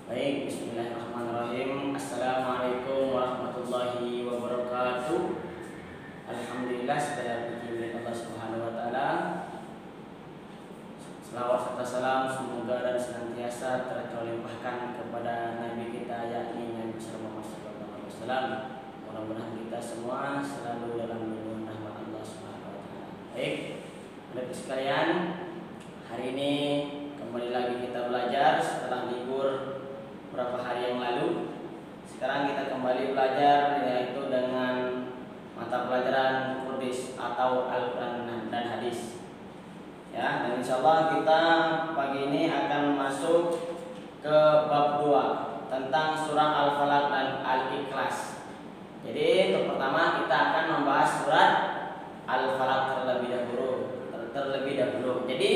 Baik, bismillahirrahmanirrahim. Assalamualaikum warahmatullahi wabarakatuh. Alhamdulillah, segala puji milik Allah Subhanahu wa taala. Selawat serta salam semoga dan senantiasa terlimpahkan kepada nabi kita yakni Nabi Muhammad sallallahu alaihi wasallam. Mudah-mudahan kita semua selalu dalam lindungan rahmat Allah Subhanahu wa taala. Baik, Bapak sekalian, hari ini kembali lagi kita belajar setelah libur beberapa hari yang lalu. Sekarang kita kembali belajar yaitu dengan mata pelajaran Qurdis atau Al-Quran dan Hadis. Ya, dan insyaallah kita pagi ini akan masuk ke bab 2 tentang surah Al-Falaq dan Al-Ikhlas. Jadi untuk pertama kita akan membahas surat Al-Falaq terlebih dahulu. Jadi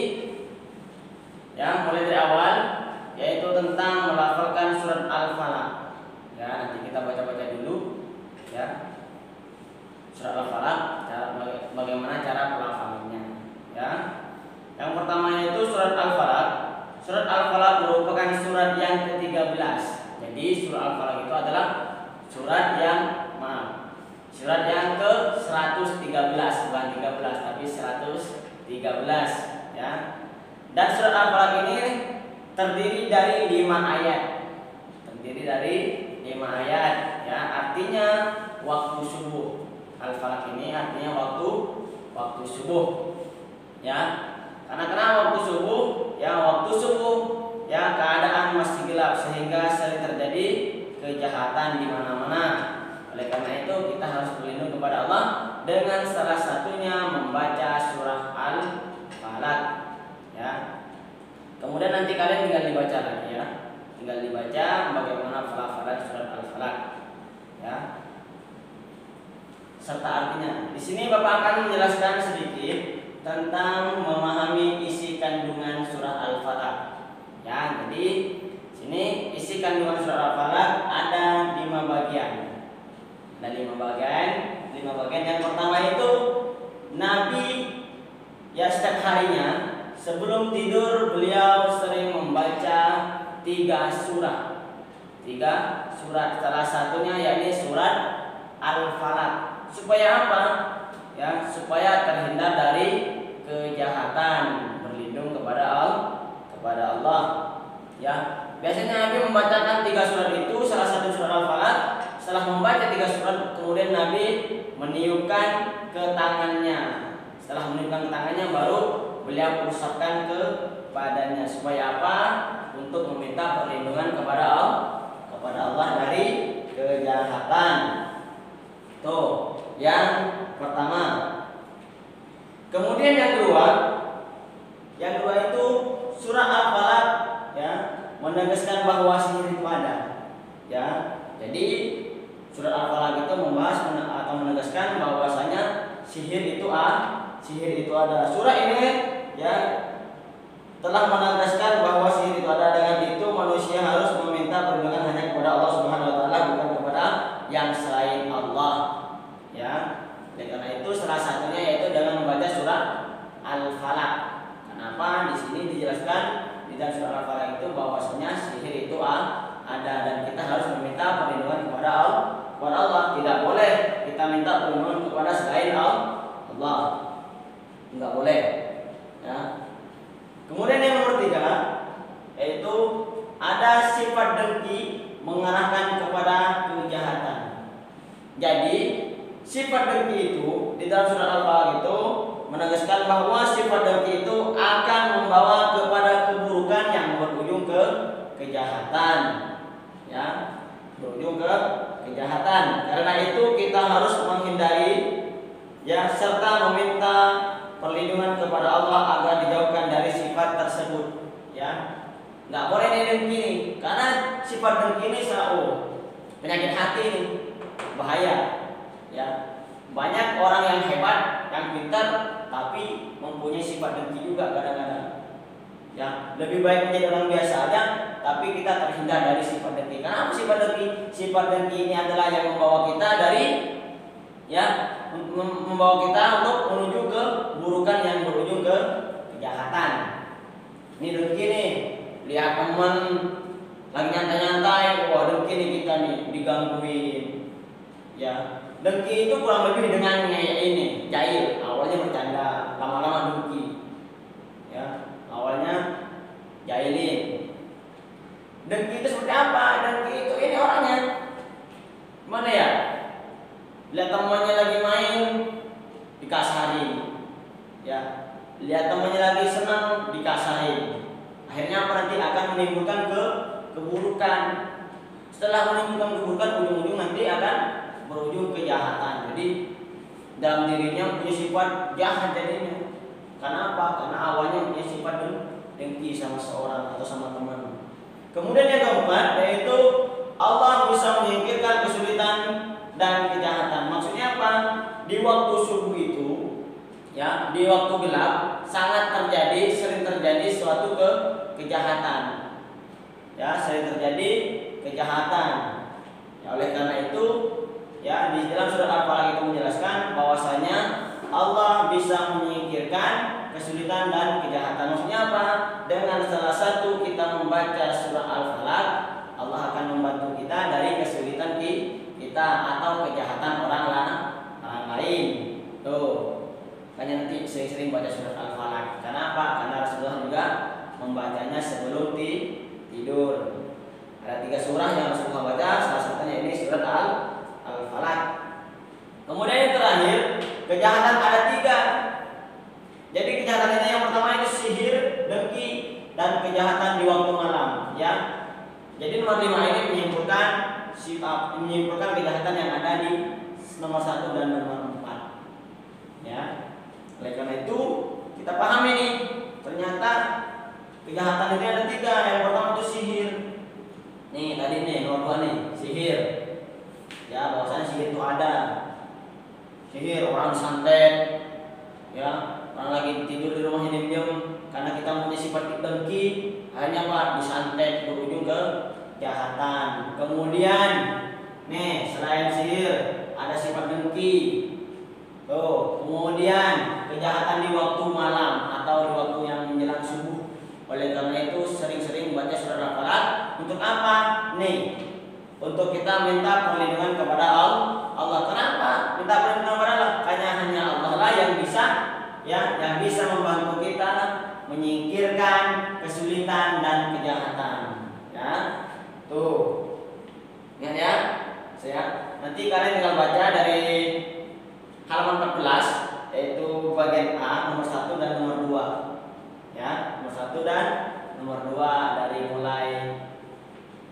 ya, mulai dari awal yaitu tentang melafalkan surat Al-Falaq. Ya, nanti kita baca-baca dulu ya. Surat Al-Falaq, bagaimana cara pelafalannya ya. Yang pertama itu surat Al-Falaq. Surat Al-Falaq merupakan surat yang ke-13. Jadi surat Al-Falaq itu adalah surat yang ke-113, bukan 13 tapi 113 ya. Dan surat Al-Falaq ini terdiri dari 5 ayat. Ya, artinya waktu subuh. Al-Falaq ini artinya waktu subuh. Ya. Karena waktu subuh ya keadaan masih gelap sehingga sering terjadi kejahatan di mana-mana. Oleh karena itu kita harus berlindung kepada Allah dengan salah satunya membaca surah Al-Falaq. Ya. Kemudian nanti kalian tinggal dibaca lagi ya. Tinggal dibaca bagaimana pelafalan surat Al-Falaq. Ya. Serta artinya. Di sini Bapak akan menjelaskan sedikit tentang memahami isi kandungan surah Al-Falaq. Ya, jadi sini isi kandungan surah Al-Falaq ada 5 bagian. Ada 5 bagian. 5 bagian. Yang pertama itu Nabi ya setiap harinya sebelum tidur beliau sering membaca 3 surah. 3 surat. Salah satunya yakni surat Al-Falaq. Supaya apa? Ya, supaya terhindar dari kejahatan, berlindung kepada Allah. Ya. Biasanya Nabi membacakan 3 surat itu, salah satu surat Al-Falaq. Setelah membaca 3 surat, kemudian Nabi meniupkan ke tangannya. Setelah meniupkan ke tangannya baru beliau usapkan ke badannya. Supaya apa? Untuk meminta perlindungan kepada Allah dari kejahatan. Tuh, yang pertama. Kemudian yang kedua itu surah Al-Falaq ya, menegaskan bahwa sihir itu ada. Ya. Jadi surah Al-Falaq itu membahas atau menegaskan bahwasanya sihir itu ada. Surah ini ya telah menegaskan bahwa sihir itu ada. Dengan itu manusia harus meminta perlindungan hanya kepada Allah Subhanahu wa taala, bukan kepada yang selain Allah. Ya. Dan karena itu salah satunya yaitu dengan membaca surah Al-Falaq. Kenapa? Di sini dijelaskan di dalam surah Al-Falaq itu bahwasanya sihir itu ada dan kita harus meminta perlindungan kepada Allah. Tidak boleh kita minta perlindungan kepada selain Allah. Enggak boleh. Ya. Kemudian yang nomor 3 yaitu ada sifat dengki mengarahkan kepada kejahatan. Jadi sifat dengki itu di dalam surah Al-Falaq itu menegaskan bahwa sifat dengki itu akan membawa kepada keburukan yang berujung ke kejahatan. Ya, berujung ke kejahatan. Karena itu kita harus menghindari ya serta meminta perlindungan kepada Allah agar dijauhkan dari sifat tersebut. Ya, nggak boleh dengki karena sifat dengki ini penyakit hati ini bahaya. Ya, banyak orang yang hebat, yang pintar, tapi mempunyai sifat dengki juga kadang-kadang. Ya, lebih baik menjadi orang biasa aja, tapi kita terhindar dari sifat dengki. Karena apa sifat dengki? Sifat dengki ini adalah yang membawa kita membawa kita untuk menuju ke burukan yang berujung ke kejahatan. Ini dengki nih, lihat teman lagi nyantai-nyantai, wah dengki nih kita nih digangguin. Ya, dengki itu kurang lebih dengan ini, jahil. Awalnya bercanda, lama-lama dengki. Ya, awalnya jahilin. Dengki itu seperti apa? Dengki itu ini orangnya. Gimana ya? Lihat temannya lagi main dikasarin. Ya, lihat temannya lagi senang dikasarin. Akhirnya apa, nanti akan menimbulkan keburukan. Setelah menimbulkan keburukan, ujung-ujung nanti akan berujung kejahatan. Jadi dalam dirinya punya sifat jahat jadinya. Karena apa? Karena awalnya punya sifat dengki sama seorang atau sama teman. Kemudian yang keempat yaitu Allah bisa menyingkirkan kesulitan dan kejahatan. Maksudnya apa? Di waktu subuh itu, ya, di waktu gelap sering terjadi suatu kejahatan. Ya, sering terjadi kejahatan. Ya, oleh karena itu, ya, di dalam surat Al-Falaq itu menjelaskan bahwasanya Allah bisa menyingkirkan kesulitan dan kejahatan. Maksudnya apa? Dengan salah satu kita membaca surah Al-Falaq, Allah akan membantu kita dari kesulitan kita atau kejahatan orang lain. Tuh, makanya nanti sering-sering baca surat Al-Falaq. Karena apa? Karena Rasulullah juga membacanya sebelum tidur. Ada 3 surah yang Rasulullah baca, salah satunya ini surat Al-Falaq. Kemudian yang terakhir, kejahatan ada 3. Jadi kejahatan ini yang pertama itu sihir, dengki, dan kejahatan di waktu malam. Ya, jadi nomor 5 ini menyimpulkan kejahatan yang ada di nomor 1 dan nomor 4. Ya, oleh karena itu kita pahami nih, ternyata kejahatan ini ada 3. Yang pertama itu sihir. Nih tadi nih nomor 2 nih, sihir. Ya, bahwasanya sihir itu ada. Sihir orang santet, ya, orang lagi tidur di rumahnya diam-diam karena kita punya sifat dengki, hanya apa, disantet berujung ke kejahatan. Kemudian nih selain sihir ada sifat dengki. Tuh, kemudian kejahatan di waktu malam atau di waktu yang menjelang subuh. Oleh karena itu sering-sering baca surah Al-Falaq. Untuk apa? Nih, untuk kita minta perlindungan kepada Allah. Kenapa? Minta perlindungan kepada Allah karena hanya Allah lah yang bisa, ya, yang bisa membantu kita menyingkirkan kesulitan dan kejahatan. Ya, tuh, ingat ya. Nanti kalian tinggal baca dari halaman 14, yaitu bagian A nomor 1 dan nomor 2. Ya, nomor 1 dan nomor 2 dari mulai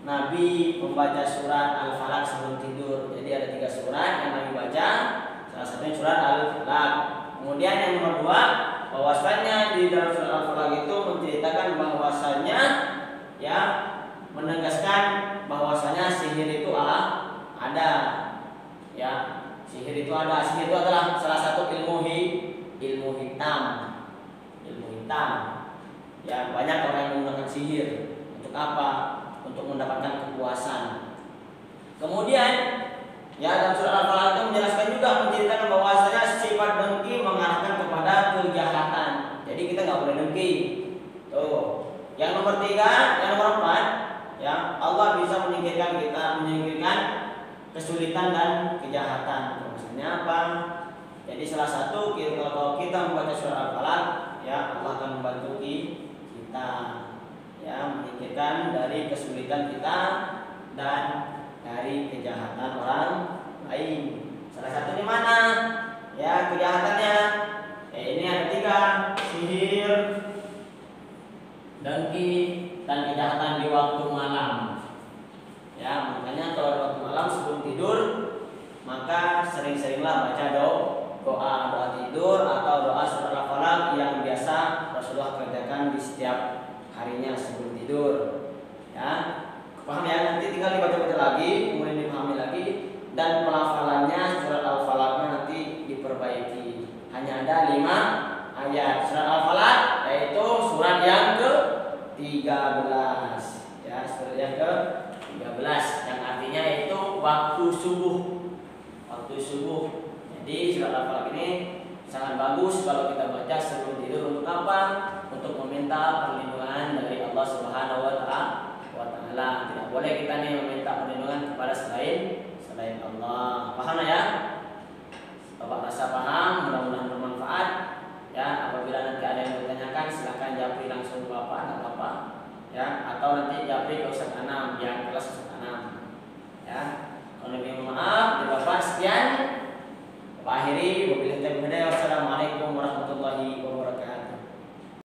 Nabi membaca surat Al-Falaq sebelum tidur. Jadi ada 3 surat yang Nabi baca, salah satunya surat Al-Falaq. Kemudian yang nomor 2, bahwasanya di dalam surat Al-Falaq itu menceritakan bahwasanya, ya, menegaskan bahwasanya sihir itu ada. Ya, sihir itu ada. Sihir itu adalah salah satu ilmu hitam. Ilmu hitam. Ya, banyak orang yang menggunakan sihir. Untuk apa? Untuk mendapatkan kepuasan. Kemudian, ya, dalam surat Al-Falaq itu menjelaskan juga, menceritakan bahwasanya sifat dengki mengarahkan kepada kejahatan. Jadi kita nggak boleh dengki. Tuh. Yang nomor 3, yang nomor 4, ya, Allah bisa menyingkirkan kesulitan dan kejahatan. Maksudnya apa? Jadi salah satu, kalau kita membaca surah Al-Falaq, ya, Allah akan membantu kita, ya, menyingkirkan dari kesulitan kita dan dari kejahatan orang lain. Salah satunya mana? Ya, kejahatannya. Ini ada 3, sihir, dengki, dan kejahatan di waktu malam. Ya, makanya kalau di waktu malam sebelum tidur, maka sering-seringlah baca doa tidur atau doa surah Al-Falaq yang biasa Rasulullah kerjakan di setiap harinya sebelum tidur. Ya, paham ya? Nanti tinggal dibaca-baca lagi, kemudian dipahami lagi, dan pelafalannya surat Al-Falaqnya nanti diperbaiki. Hanya ada 5 ayat surat Al-Falaq, yaitu surat yang ke-13. Ya, surat yang ke-13 yang artinya itu waktu subuh. Waktu subuh. Jadi surat Al-Falaq ini sangat bagus kalau kita baca sebelum tidur. Untuk apa? Untuk meminta perlindungan dari Allah Subhanahu wa taala. boleh kita nih meminta perlindungan kepada selain Allah. Paham ya? Bapak rasa paham, mudah-mudahan bermanfaat. Ya, apabila nanti ada yang bertanyakan silahkan japri langsung ke Bapak, nggak apa-apa. Ya, atau nanti japri ke Ustaz Anam yang kelas